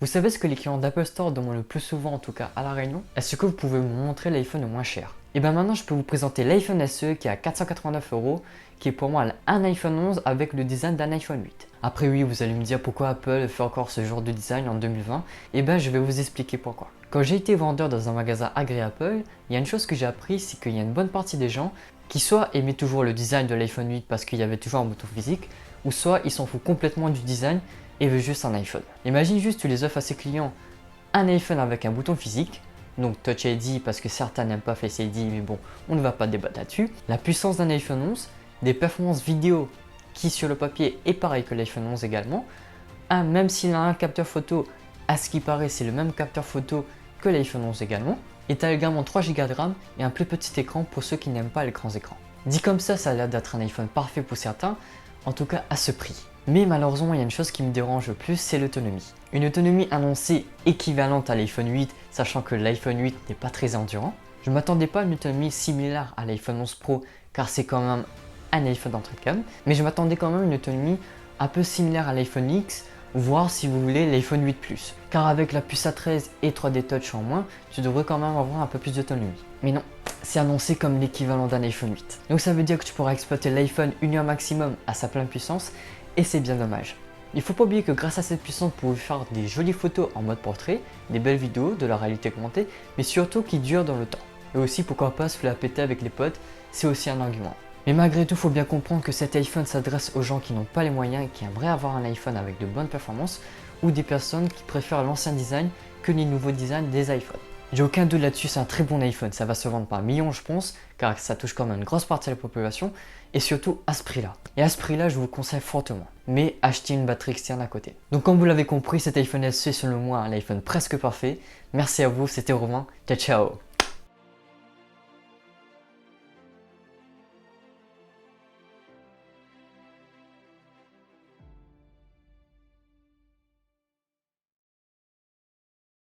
Vous savez ce que les clients d'Apple Store demandent le plus souvent, en tout cas à La Réunion? Est-ce que vous pouvez me montrer l'iPhone le moins cher? Et bien maintenant je peux vous présenter l'iPhone SE qui est à 489 euros, qui est pour moi un iPhone 11 avec le design d'un iPhone 8. Après oui, vous allez me dire pourquoi Apple fait encore ce genre de design en 2020. Et bien je vais vous expliquer pourquoi. Quand j'ai été vendeur dans un magasin agréé Apple, il y a une chose que j'ai appris, c'est qu'il y a une bonne partie des gens qui soit aimaient toujours le design de l'iPhone 8 parce qu'il y avait toujours un bouton physique, ou soit ils s'en foutent complètement du design et veulent juste un iPhone. Imagine juste tu les offres à ses clients un iPhone avec un bouton physique, donc Touch ID parce que certains n'aiment pas Face ID, mais bon, on ne va pas débattre là-dessus. La puissance d'un iPhone 11, des performances vidéo qui sur le papier est pareil que l'iPhone 11 également. Même s'il a un capteur photo, à ce qui paraît c'est le même capteur photo que l'iPhone 11 également. Et tu as également 3 Go de RAM et un plus petit écran pour ceux qui n'aiment pas les grands écrans. Dit comme ça a l'air d'être un iPhone parfait pour certains, en tout cas à ce prix. Mais malheureusement, il y a une chose qui me dérange le plus, c'est l'autonomie. Une autonomie annoncée équivalente à l'iPhone 8, sachant que l'iPhone 8 n'est pas très endurant. Je ne m'attendais pas à une autonomie similaire à l'iPhone 11 Pro, car c'est quand même un iPhone d'entrée de gamme, mais je m'attendais quand même à une autonomie un peu similaire à l'iPhone X, voire si vous voulez l'iPhone 8 Plus. Car avec la puce A13 et 3D Touch en moins, tu devrais quand même avoir un peu plus d'autonomie. Mais non, c'est annoncé comme l'équivalent d'un iPhone 8. Donc ça veut dire que tu pourras exploiter l'iPhone 1 heure maximum à sa pleine puissance, et c'est bien dommage. Il faut pas oublier que grâce à cette puissance, vous pouvez faire des jolies photos en mode portrait, des belles vidéos, de la réalité augmentée, mais surtout qui durent dans le temps. Et aussi pourquoi pas se la péter avec les potes, c'est aussi un argument. Mais malgré tout, il faut bien comprendre que cet iPhone s'adresse aux gens qui n'ont pas les moyens et qui aimeraient avoir un iPhone avec de bonnes performances, ou des personnes qui préfèrent l'ancien design que les nouveaux designs des iPhones. J'ai aucun doute là-dessus, c'est un très bon iPhone, ça va se vendre par millions je pense, car ça touche quand même une grosse partie de la population, et surtout à ce prix-là. Et à ce prix-là, je vous conseille fortement. Mais achetez une batterie externe à côté. Donc comme vous l'avez compris, cet iPhone SE est selon moi un iPhone presque parfait. Merci à vous, c'était Romain, ciao ciao.